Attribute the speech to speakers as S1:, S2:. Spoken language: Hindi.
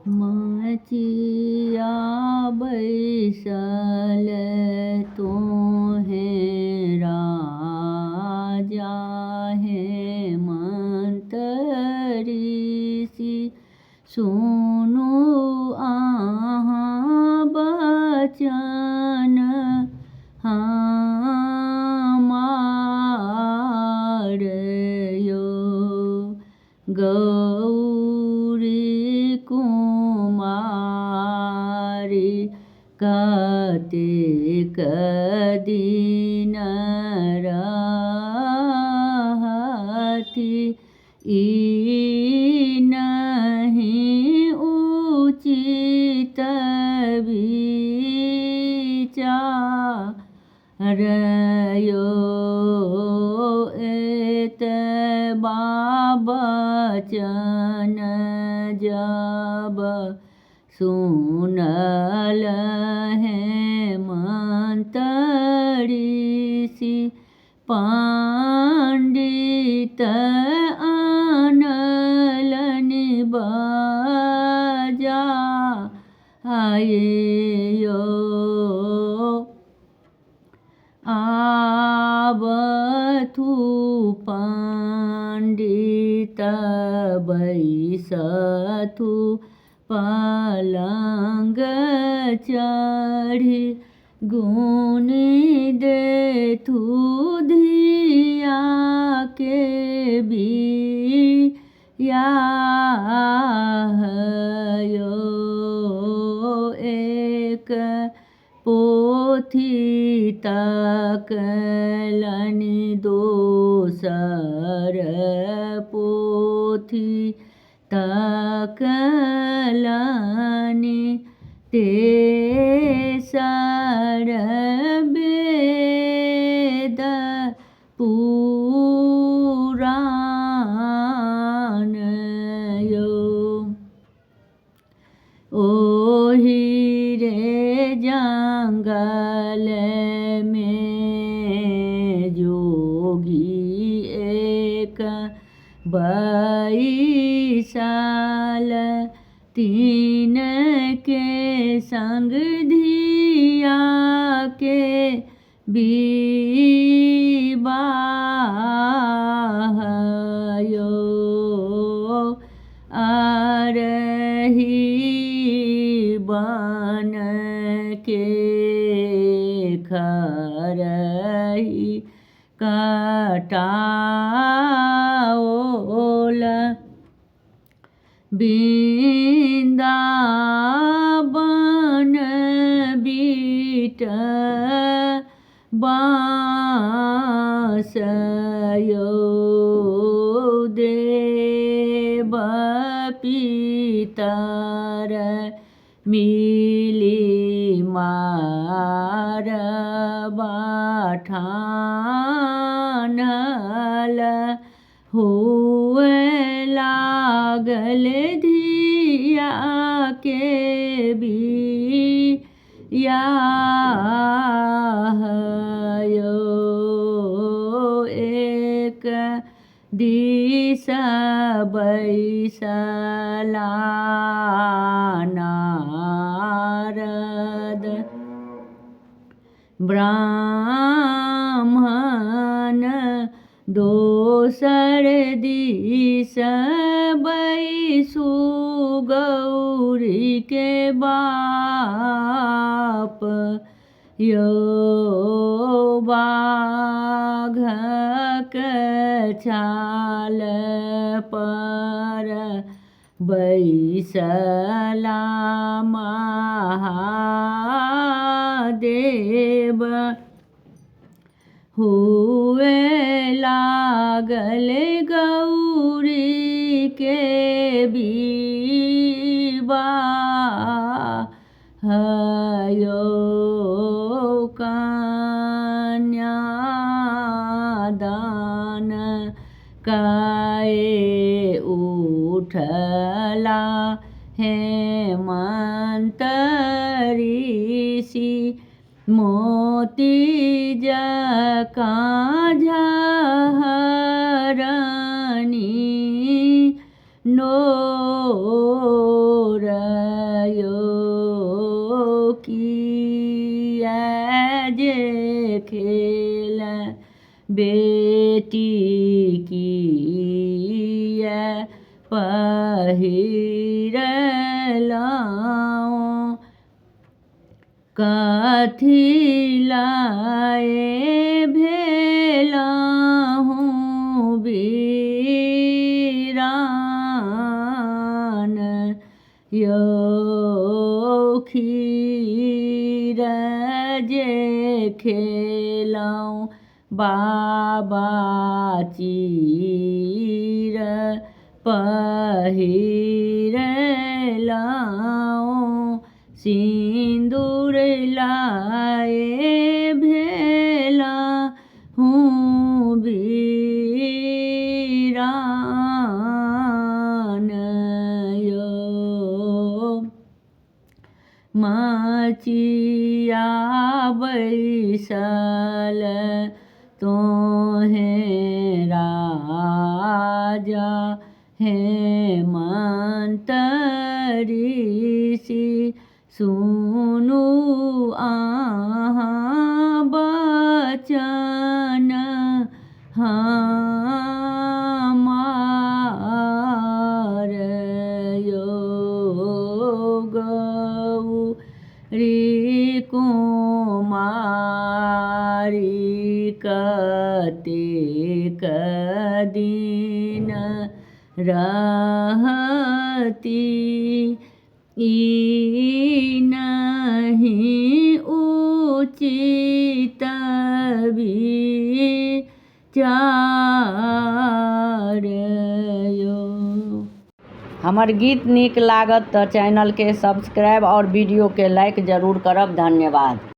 S1: मचिया बैसल तोहें राजा हेमंतऋषि सुनु अहाँ बचन हमार यो गौरी कुमारी कतेक दिन रहती ई नहीं उचित विचार यो एतबा बचन जब सुनल हेमंतऋषि पंडित आनलन बजा यो आवथु पंडित बैसथु पलंग चढ़ी गुनी देथु धिया के बिया यो एक पोथी तकलनि दोसर पोथी तकलनि तेसर वेद पुराण यो ओहि रे जंगल में जोगी एक बैसल तीन के संग धिया के विवाह यो आरही बन के खरही कटाओल वृंदावन बीट बाँस यो देव पितर मिली मार बाठानल हुए लागल धिया के बिया यो एक दिस बैसला नारद ब्राह्मण दोसर दिस बैसु गौरी के बाप यो बाघक छाल पर बैसला महादेव हुए लागल गौरी के विवाह यो कन्यादान काए उठला हेमंतऋषि मोती जकाँ झरनी नोर बेटी की पहिरलाऊं कथी लाए भेलहूँ वीरान यौ खीर जे खेलौं बाबा चीर पहिरलाऊं सिंदूर लाए भेलहूँ वीरान यौ मचिया बैसल तोहें राजा हेमंत ऋषि सुनु अहाँ बचन हमार यौ गौरी कुमारी कतेक दिन रहती ई नहीं उचित विचार यौ। हमर गीत नीक लागत तऽ चैनल के सब्सक्राइब और वीडियो के लाइक जरूर करब। धन्यवाद।